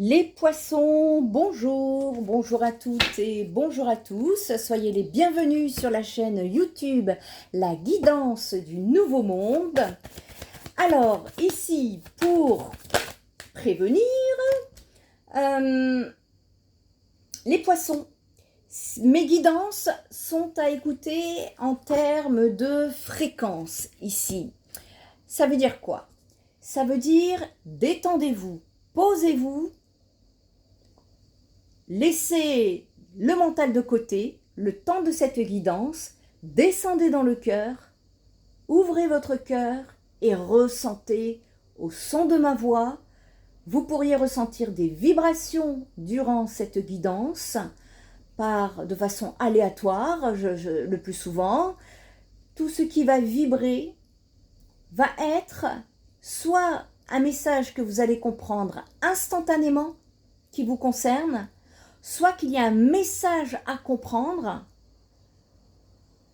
Les poissons, bonjour, bonjour à toutes et bonjour à tous. Soyez les bienvenus sur la chaîne YouTube La Guidance du Nouveau Monde. Alors, ici, pour prévenir, les poissons, mes guidances sont à écouter en termes de fréquence ici. Ça veut dire quoi? Ça veut dire détendez-vous, posez-vous. Laissez le mental de côté, le temps de cette guidance, descendez dans le cœur, ouvrez votre cœur et ressentez au son de ma voix. Vous pourriez ressentir des vibrations durant cette guidance, de façon aléatoire, le plus souvent. Tout ce qui va vibrer va être soit un message que vous allez comprendre instantanément, qui vous concerne, soit qu'il y a un message à comprendre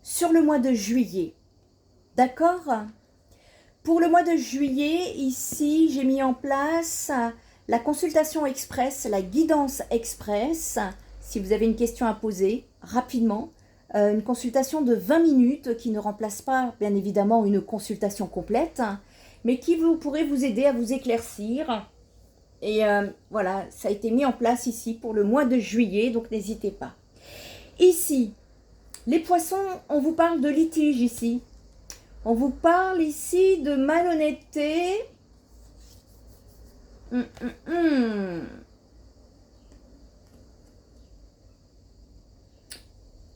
sur le mois de juillet. D'accord? Pour le mois de juillet, ici, j'ai mis en place la consultation express, la guidance express. Si vous avez une question à poser, rapidement, une consultation de 20 minutes qui ne remplace pas, bien évidemment, une consultation complète, mais qui pourrait vous aider à vous éclaircir. Et voilà, ça a été mis en place ici pour le mois de juillet, donc n'hésitez pas. Ici, les poissons, on vous parle de litige ici. On vous parle ici de malhonnêteté.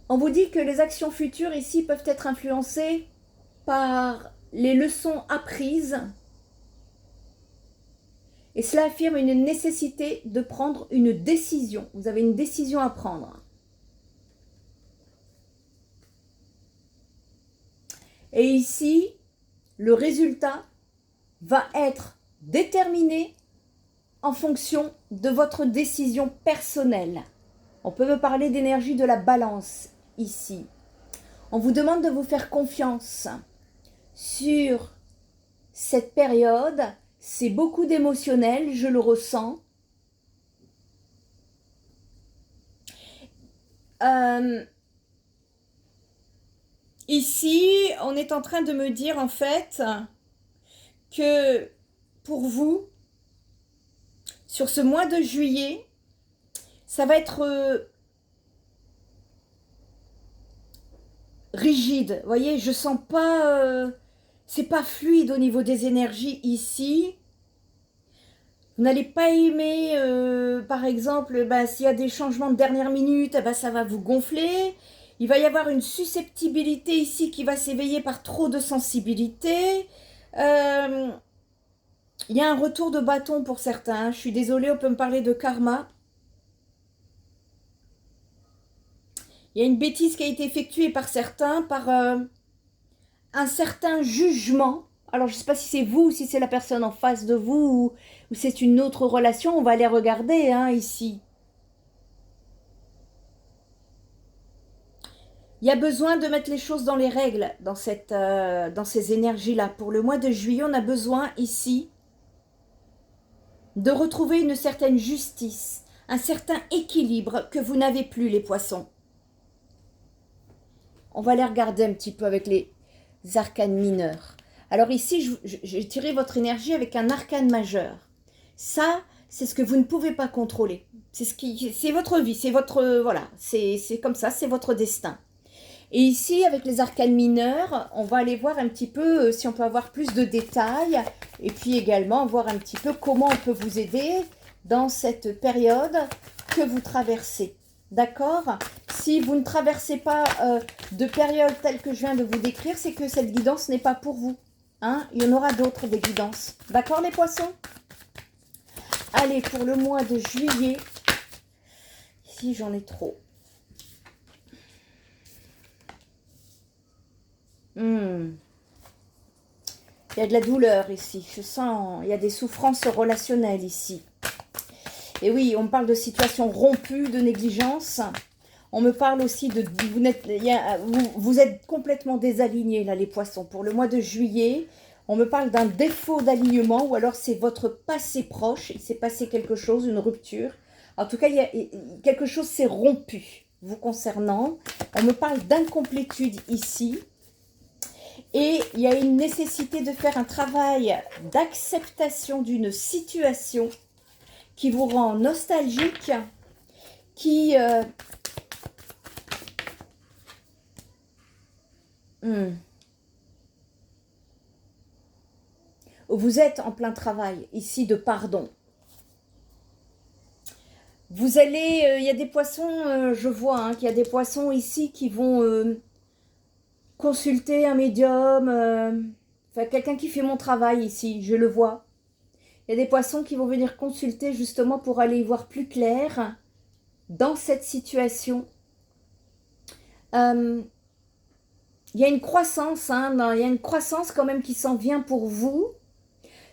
On vous dit que les actions futures ici peuvent être influencées par les leçons apprises. Et cela affirme une nécessité de prendre une décision. Vous avez une décision à prendre. Et ici, le résultat va être déterminé en fonction de votre décision personnelle. On peut me parler d'énergie de la balance ici. On vous demande de vous faire confiance sur cette période. C'est beaucoup d'émotionnel, je le ressens. Ici, on est en train de me dire en fait que pour vous, sur ce mois de juillet, ça va être rigide. Vous voyez, je sens pas... c'est pas fluide au niveau des énergies ici. Vous n'allez pas aimer, par exemple, s'il y a des changements de dernière minute, ça va vous gonfler. Il va y avoir une susceptibilité ici qui va s'éveiller par trop de sensibilité. Il y a un retour de bâton pour certains. Je suis désolée, on peut me parler de karma. Il y a une bêtise qui a été effectuée par certains, par un certain jugement. Alors, je ne sais pas si c'est vous ou si c'est la personne en face de vous ou c'est une autre relation. On va aller regarder ici. Il y a besoin de mettre les choses dans les règles dans ces énergies-là. Pour le mois de juillet, on a besoin ici de retrouver une certaine justice, un certain équilibre que vous n'avez plus, les poissons. On va aller regarder un petit peu avec les arcanes mineurs. Alors ici, j'ai tiré votre énergie avec un arcane majeur. Ça, c'est ce que vous ne pouvez pas contrôler. C'est votre vie, c'est votre... voilà, c'est comme ça, c'est votre destin. Et ici, avec les arcanes mineurs, on va aller voir un petit peu si on peut avoir plus de détails. Et puis également, voir un petit peu comment on peut vous aider dans cette période que vous traversez. D'accord? Si vous ne traversez pas de période telle que je viens de vous décrire, c'est que cette guidance n'est pas pour vous. Il y en aura d'autres des guidances. D'accord les poissons? Allez, pour le mois de juillet, ici j'en ai trop. Il y a de la douleur ici. Je sens, il y a des souffrances relationnelles ici. Et oui, on me parle de situation rompue, de négligence. On me parle aussi de... Vous êtes complètement désaligné là, les poissons. Pour le mois de juillet, On me parle d'un défaut d'alignement ou alors c'est votre passé proche. Il s'est passé quelque chose, une rupture. En tout cas, quelque chose s'est rompu vous concernant. On me parle d'incomplétude ici. Et il y a une nécessité de faire un travail d'acceptation d'une situation qui vous rend nostalgique, qui... Vous êtes en plein travail ici de pardon. Vous allez... Il y a des poissons, je vois hein, qu'il y a des poissons ici qui vont consulter un médium, enfin quelqu'un qui fait mon travail ici, je le vois. Il y a des poissons qui vont venir consulter justement pour aller y voir plus clair dans cette situation. Il y a une croissance, hein, il y a une croissance quand même qui s'en vient pour vous.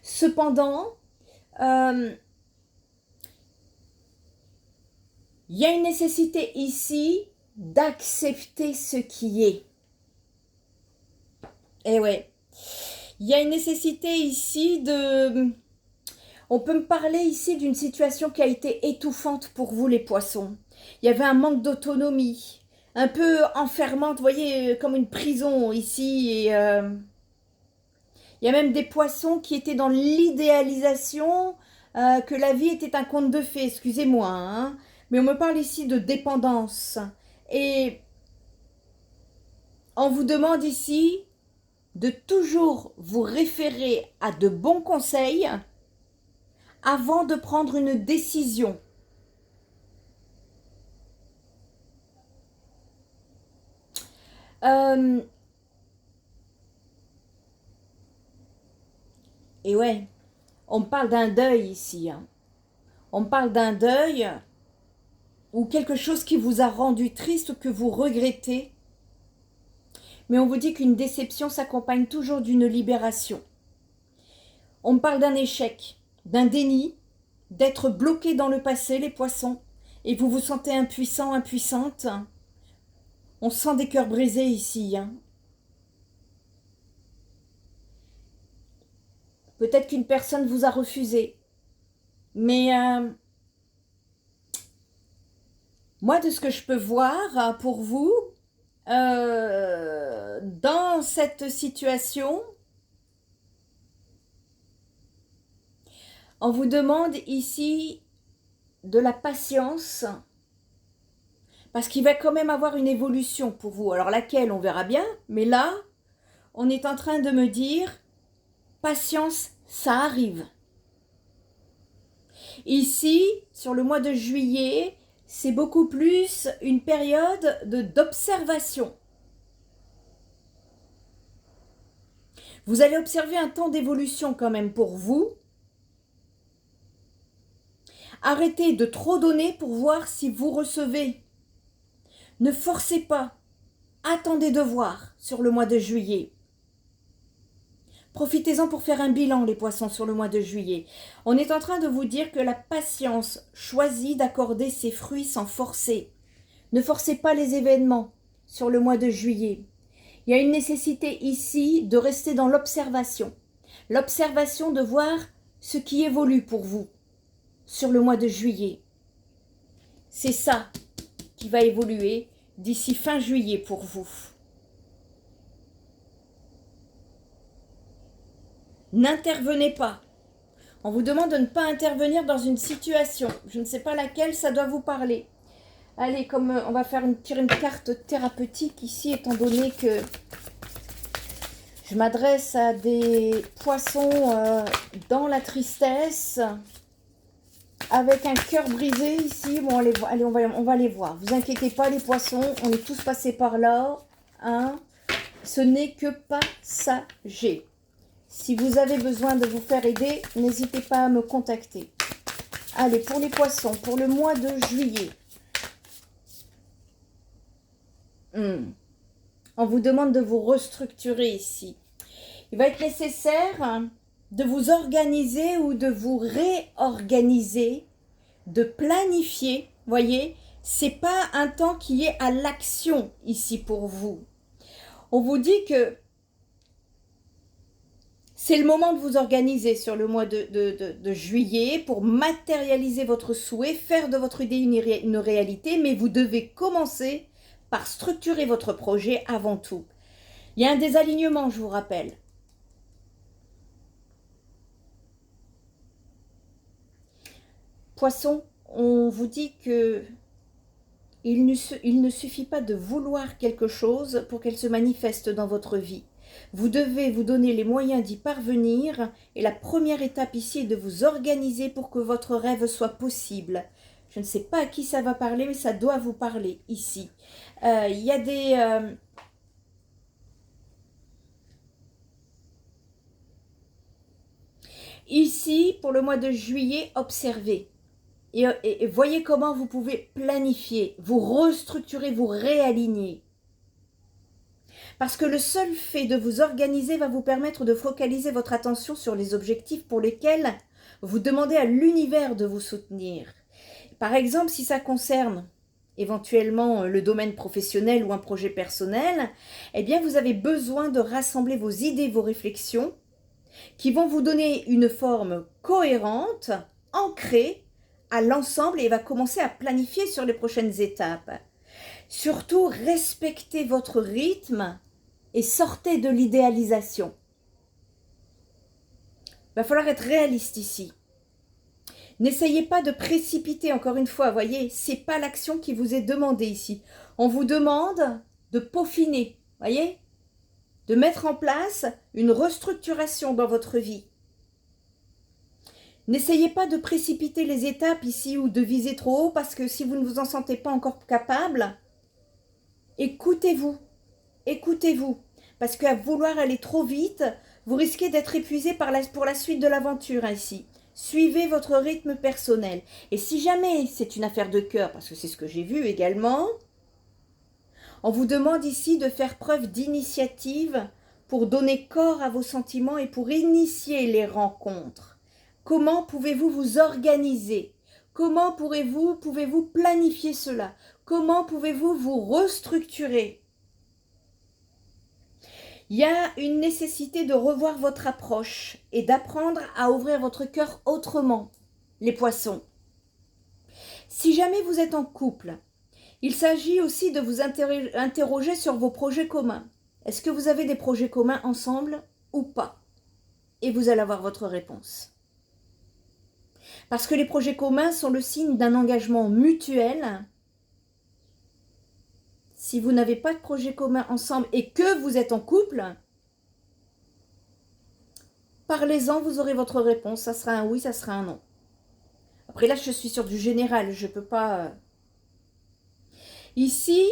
Cependant, il y a une nécessité ici d'accepter ce qui est. Eh ouais, il y a une nécessité ici de... On peut me parler ici d'une situation qui a été étouffante pour vous les poissons. Il y avait un manque d'autonomie, un peu enfermante, vous voyez, comme une prison ici. Et, il y a même des poissons qui étaient dans l'idéalisation, que la vie était un conte de fées, excusez-moi. Hein, mais on me parle ici de dépendance. Et on vous demande ici de toujours vous référer à de bons conseils avant de prendre une décision. Et ouais, on parle d'un deuil ici. Hein. On parle d'un deuil ou quelque chose qui vous a rendu triste ou que vous regrettez. Mais on vous dit qu'une déception s'accompagne toujours d'une libération. On me parle d'un échec, d'un déni, d'être bloqué dans le passé, les poissons, et vous vous sentez impuissant, impuissante. On sent des cœurs brisés ici. Hein. Peut-être qu'une personne vous a refusé. Mais moi, de ce que je peux voir pour vous, dans cette situation, on vous demande ici de la patience, parce qu'il va quand même avoir une évolution pour vous. Alors laquelle, on verra bien, mais là, on est en train de me dire, patience, ça arrive. Ici, sur le mois de juillet, c'est beaucoup plus une période d'observation. Vous allez observer un temps d'évolution quand même pour vous. Arrêtez de trop donner pour voir si vous recevez. Ne forcez pas. Attendez de voir sur le mois de juillet. Profitez-en pour faire un bilan, les poissons, sur le mois de juillet. On est en train de vous dire que la patience choisit d'accorder ses fruits sans forcer. Ne forcez pas les événements sur le mois de juillet. Il y a une nécessité ici de rester dans l'observation. L'observation de voir ce qui évolue pour vous sur le mois de juillet. C'est ça qui va évoluer d'ici fin juillet pour vous. N'intervenez pas. On vous demande de ne pas intervenir dans une situation. Je ne sais pas laquelle, ça doit vous parler. Allez, comme on va tirer une carte thérapeutique ici, étant donné que je m'adresse à des poissons dans la tristesse, avec un cœur brisé ici. Bon, allez, on va les voir. Vous inquiétez pas, les poissons, on est tous passés par là. Hein. Ce n'est que passager. Si vous avez besoin de vous faire aider, n'hésitez pas à me contacter. Allez, pour les poissons, pour le mois de juillet. On vous demande de vous restructurer ici. Il va être nécessaire de vous organiser ou de vous réorganiser, de planifier. Voyez, c'est pas un temps qui est à l'action ici pour vous. On vous dit que C'est le moment de vous organiser sur le mois de juillet pour matérialiser votre souhait, faire de votre idée une réalité, mais vous devez commencer par structurer votre projet avant tout. Il y a un désalignement, je vous rappelle. Poisson, on vous dit que il ne suffit pas de vouloir quelque chose pour qu'elle se manifeste dans votre vie. Vous devez vous donner les moyens d'y parvenir et la première étape ici est de vous organiser pour que votre rêve soit possible. Je ne sais pas à qui ça va parler, mais ça doit vous parler ici. Il y a des... Ici, pour le mois de juillet, observez. Et voyez comment vous pouvez planifier, vous restructurer, vous réaligner. Parce que le seul fait de vous organiser va vous permettre de focaliser votre attention sur les objectifs pour lesquels vous demandez à l'univers de vous soutenir. Par exemple, si ça concerne éventuellement le domaine professionnel ou un projet personnel, eh bien vous avez besoin de rassembler vos idées, vos réflexions, qui vont vous donner une forme cohérente, ancrée à l'ensemble et va commencer à planifier sur les prochaines étapes. Surtout, respectez votre rythme et sortez de l'idéalisation. Il va falloir être réaliste ici. N'essayez pas de précipiter, encore une fois, voyez, ce n'est pas l'action qui vous est demandée ici. On vous demande de peaufiner, voyez, de mettre en place une restructuration dans votre vie. N'essayez pas de précipiter les étapes ici ou de viser trop haut parce que si vous ne vous en sentez pas encore capable, écoutez-vous, écoutez-vous. Parce qu'à vouloir aller trop vite, vous risquez d'être épuisé pour la suite de l'aventure ici. Suivez votre rythme personnel. Et si jamais c'est une affaire de cœur, parce que c'est ce que j'ai vu également, on vous demande ici de faire preuve d'initiative pour donner corps à vos sentiments et pour initier les rencontres. Comment pouvez-vous vous organiser? Comment pouvez-vous planifier cela? Comment pouvez-vous vous restructurer? Il y a une nécessité de revoir votre approche et d'apprendre à ouvrir votre cœur autrement, les poissons. Si jamais vous êtes en couple, il s'agit aussi de vous interroger sur vos projets communs. Est-ce que vous avez des projets communs ensemble ou pas? Et vous allez avoir votre réponse. Parce que les projets communs sont le signe d'un engagement mutuel. Si vous n'avez pas de projet commun ensemble et que vous êtes en couple, parlez-en, vous aurez votre réponse. Ça sera un oui, ça sera un non. Après là, je suis sur du général, je ne peux pas... Ici,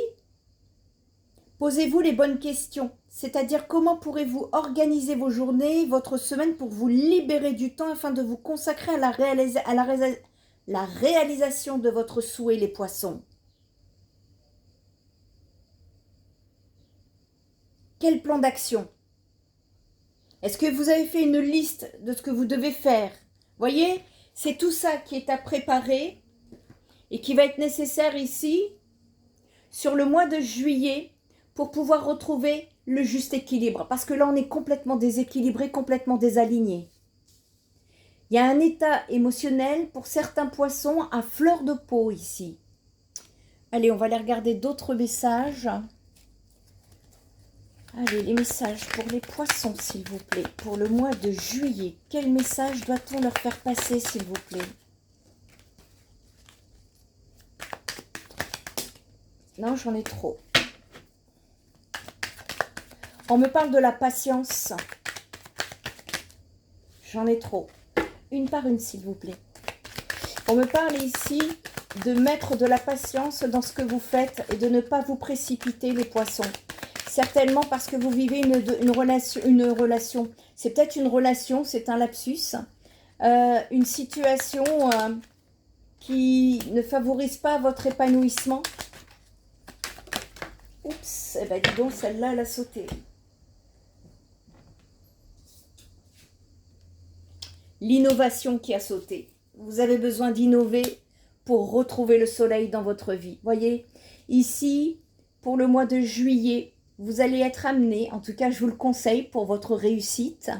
posez-vous les bonnes questions. C'est-à-dire comment pourrez-vous organiser vos journées, votre semaine pour vous libérer du temps afin de vous consacrer à la réalisation de votre souhait, les poissons. Quel plan d'action? Est-ce que vous avez fait une liste de ce que vous devez faire? Voyez, c'est tout ça qui est à préparer et qui va être nécessaire ici sur le mois de juillet pour pouvoir retrouver le juste équilibre. Parce que là, on est complètement déséquilibré, complètement désaligné. Il y a un état émotionnel pour certains poissons à fleur de peau ici. Allez, on va aller regarder d'autres messages. Allez, les messages pour les poissons, s'il vous plaît, pour le mois de juillet. Quel message doit-on leur faire passer, s'il vous plaît? Non, j'en ai trop. On me parle de la patience. J'en ai trop. Une par une, s'il vous plaît. On me parle ici de mettre de la patience dans ce que vous faites et de ne pas vous précipiter, les poissons. Certainement parce que vous vivez une relation. C'est peut-être une relation, c'est un lapsus. Une situation qui ne favorise pas votre épanouissement. Oups, eh ben dis donc, celle-là, elle a sauté. L'innovation qui a sauté. Vous avez besoin d'innover pour retrouver le soleil dans votre vie. Voyez, ici, pour le mois de juillet, vous allez être amené, en tout cas je vous le conseille pour votre réussite,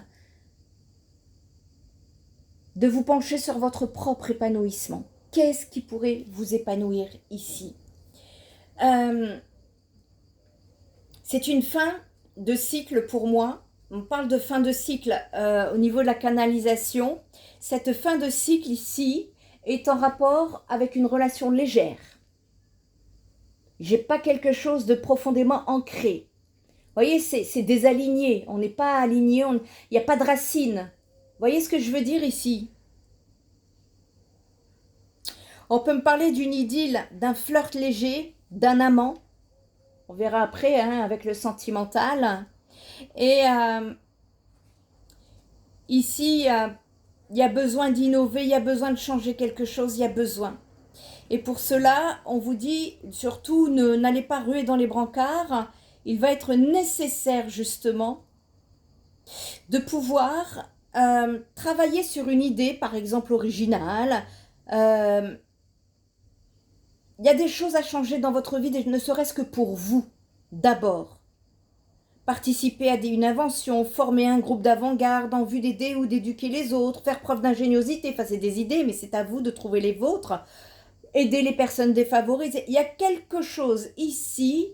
de vous pencher sur votre propre épanouissement. Qu'est-ce qui pourrait vous épanouir ici? C'est une fin de cycle pour moi. On parle de fin de cycle au niveau de la canalisation. Cette fin de cycle ici est en rapport avec une relation légère. J'ai pas quelque chose de profondément ancré. Vous voyez, c'est désaligné. On n'est pas aligné, il n'y a pas de racines. Vous voyez ce que je veux dire ici? On peut me parler d'une idylle, d'un flirt léger, d'un amant. On verra après hein, avec le sentimental. Et ici, il y a besoin d'innover, il y a besoin de changer quelque chose, il y a besoin. Et pour cela, on vous dit surtout, n'allez pas ruer dans les brancards. Il va être nécessaire justement de pouvoir travailler sur une idée, par exemple originale. Il y a des choses à changer dans votre vie, ne serait-ce que pour vous, d'abord. Participer à une invention, former un groupe d'avant-garde en vue d'aider ou d'éduquer les autres, faire preuve d'ingéniosité, enfin c'est des idées, mais c'est à vous de trouver les vôtres. Aider les personnes défavorisées. Il y a quelque chose ici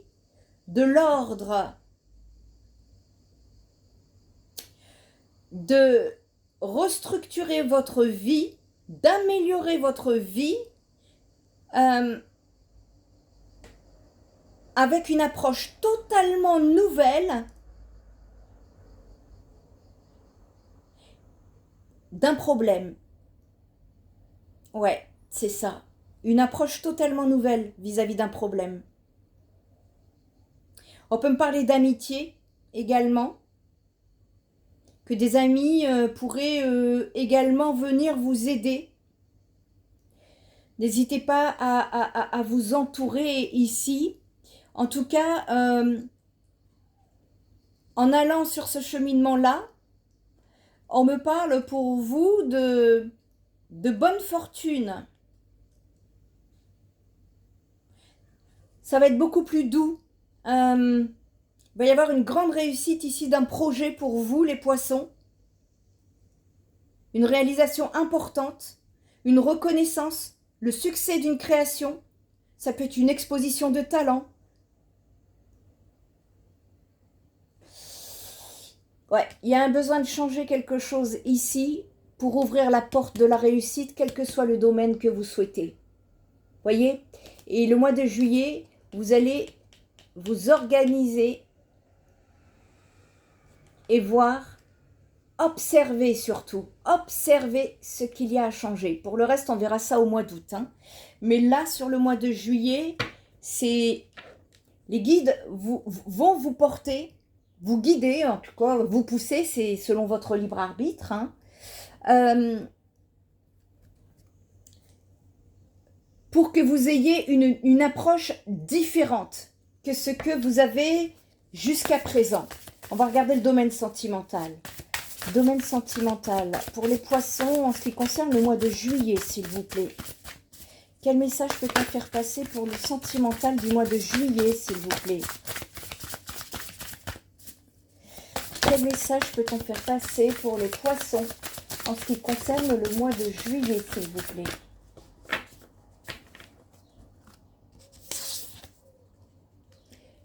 de l'ordre de restructurer votre vie, d'améliorer votre vie avec une approche totalement nouvelle d'un problème. Ouais, c'est ça. Une approche totalement nouvelle vis-à-vis d'un problème. On peut me parler d'amitié également, que des amis pourraient également venir vous aider. N'hésitez pas à vous entourer ici. En tout cas, en allant sur ce cheminement-là, on me parle pour vous de bonne fortune. Ça va être beaucoup plus doux. Il va y avoir une grande réussite ici d'un projet pour vous, les poissons. Une réalisation importante, une reconnaissance, le succès d'une création. Ça peut être une exposition de talent. Ouais, il y a un besoin de changer quelque chose ici pour ouvrir la porte de la réussite, quel que soit le domaine que vous souhaitez. Voyez? Et le mois de juillet, vous allez vous organiser et voir, observer surtout, observer ce qu'il y a à changer. Pour le reste, on verra ça au mois d'août. Hein. Mais là, sur le mois de juillet, les guides vont vous porter, vous guider, en tout cas, vous pousser, c'est selon votre libre arbitre. Hein. Pour que vous ayez une approche différente que ce que vous avez jusqu'à présent. On va regarder le domaine sentimental. Domaine sentimental pour les poissons en ce qui concerne le mois de juillet, s'il vous plaît. Quel message peut-on faire passer pour le sentimental du mois de juillet, s'il vous plaît? Quel message peut-on faire passer pour les poissons en ce qui concerne le mois de juillet, s'il vous plaît?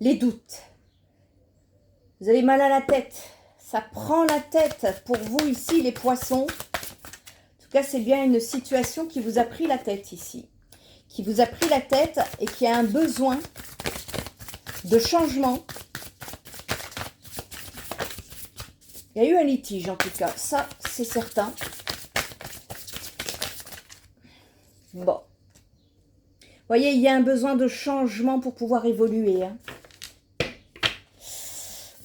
Les doutes. Vous avez mal à la tête. Ça prend la tête pour vous ici, les poissons. En tout cas, c'est bien une situation qui vous a pris la tête ici. Qui vous a pris la tête et qui a un besoin de changement. Il y a eu un litige en tout cas. Ça, c'est certain. Bon. Vous voyez, il y a un besoin de changement pour pouvoir évoluer. Hein.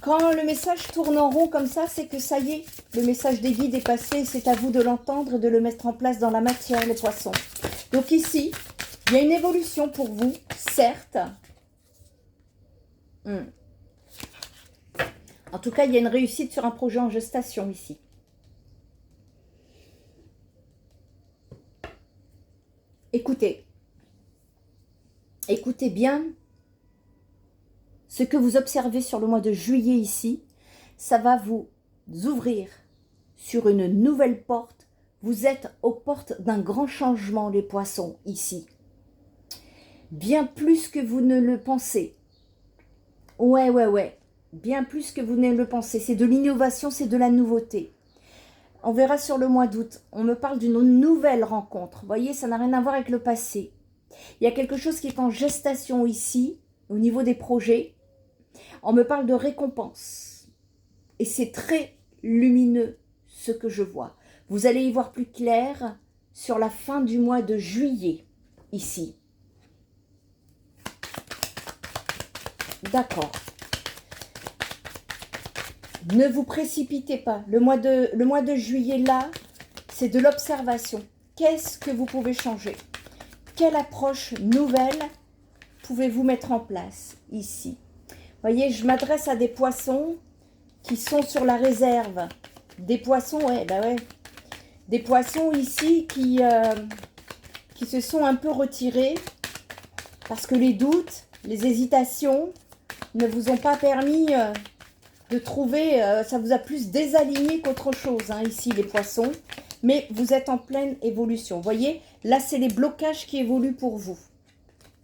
Quand le message tourne en rond comme ça, c'est que ça y est, le message des guides est passé, c'est à vous de l'entendre et de le mettre en place dans la matière, les poissons. Donc ici, il y a une évolution pour vous, certes. En tout cas, il y a une réussite sur un projet en gestation ici. Écoutez. Écoutez bien. Ce que vous observez sur le mois de juillet ici, ça va vous ouvrir sur une nouvelle porte vous êtes aux portes d'un grand changement, les poissons, ici. Bien plus que vous ne le pensez. Ouais. Bien plus que vous ne le pensez. C'est de l'innovation, c'est de la nouveauté. On verra sur le mois d'août. On me parle d'une nouvelle rencontre. Vous voyez, ça n'a rien à voir avec le passé. Il y a quelque chose qui est en gestation ici, au niveau des projets. On me parle de récompense. Et c'est très lumineux, ce que je vois. Vous allez y voir plus clair sur la fin du mois de juillet, ici. D'accord. Ne vous précipitez pas. Le mois de juillet, là, c'est de l'observation. Qu'est-ce que vous pouvez changer? Quelle approche nouvelle pouvez-vous mettre en place ici? Voyez, je m'adresse à des poissons qui sont sur la réserve. Des poissons, ouais. Des poissons ici qui se sont un peu retirés parce que les doutes, les hésitations ne vous ont pas permis de trouver, ça vous a plus désaligné qu'autre chose, hein, ici les poissons. Mais vous êtes en pleine évolution. Vous voyez, là c'est les blocages qui évoluent pour vous.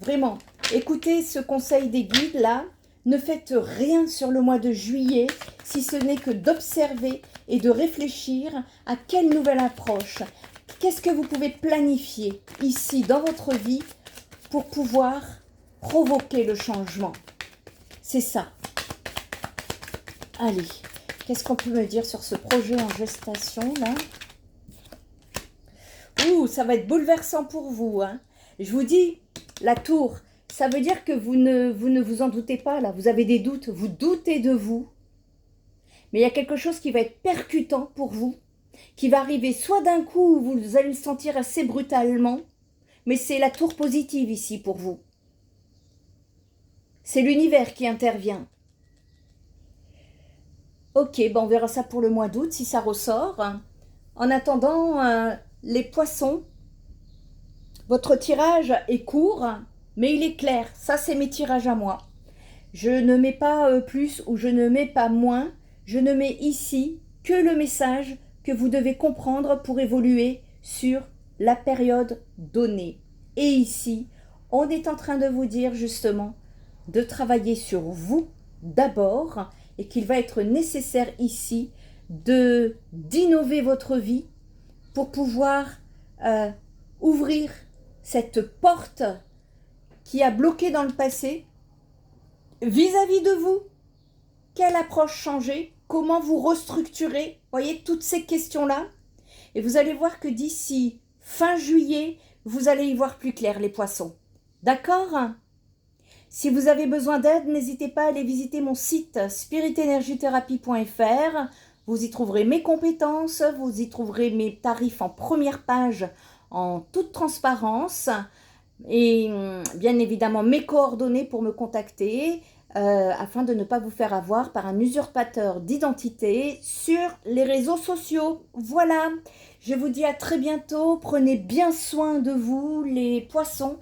Vraiment, écoutez ce conseil des guides là. Ne faites rien sur le mois de juillet si ce n'est que d'observer et de réfléchir à quelle nouvelle approche. Qu'est-ce que vous pouvez planifier ici dans votre vie pour pouvoir provoquer le changement? C'est ça. Allez, qu'est-ce qu'on peut me dire sur ce projet en gestation là? Ouh, ça va être bouleversant pour vous, hein. Je vous dis, la tour, ça veut dire que vous ne vous en doutez pas là. Vous avez des doutes, vous doutez de vous. Mais il y a quelque chose qui va être percutant pour vous, qui va arriver soit d'un coup, vous allez le sentir assez brutalement, mais c'est la tour positive ici pour vous. C'est l'univers qui intervient. Ok, ben on verra ça pour le mois d'août si ça ressort. En attendant, les poissons, votre tirage est court, mais il est clair. Ça, c'est mes tirages à moi. Je ne mets pas plus ou je ne mets pas moins. Je ne mets ici que le message que vous devez comprendre pour évoluer sur la période donnée. Et ici, on est en train de vous dire justement de travailler sur vous d'abord et qu'il va être nécessaire ici d'innover votre vie pour pouvoir ouvrir cette porte qui a bloqué dans le passé vis-à-vis de vous. Quelle approche changer? Comment vous restructurer? Voyez, toutes ces questions-là. Et vous allez voir que d'ici fin juillet, vous allez y voir plus clair, les poissons. D'accord? Si vous avez besoin d'aide, n'hésitez pas à aller visiter mon site spiritenergiethérapie.fr. Vous y trouverez mes compétences, vous y trouverez mes tarifs en première page en toute transparence et bien évidemment mes coordonnées pour me contacter afin de ne pas vous faire avoir par un usurpateur d'identité sur les réseaux sociaux. Voilà, je vous dis à très bientôt, prenez bien soin de vous les poissons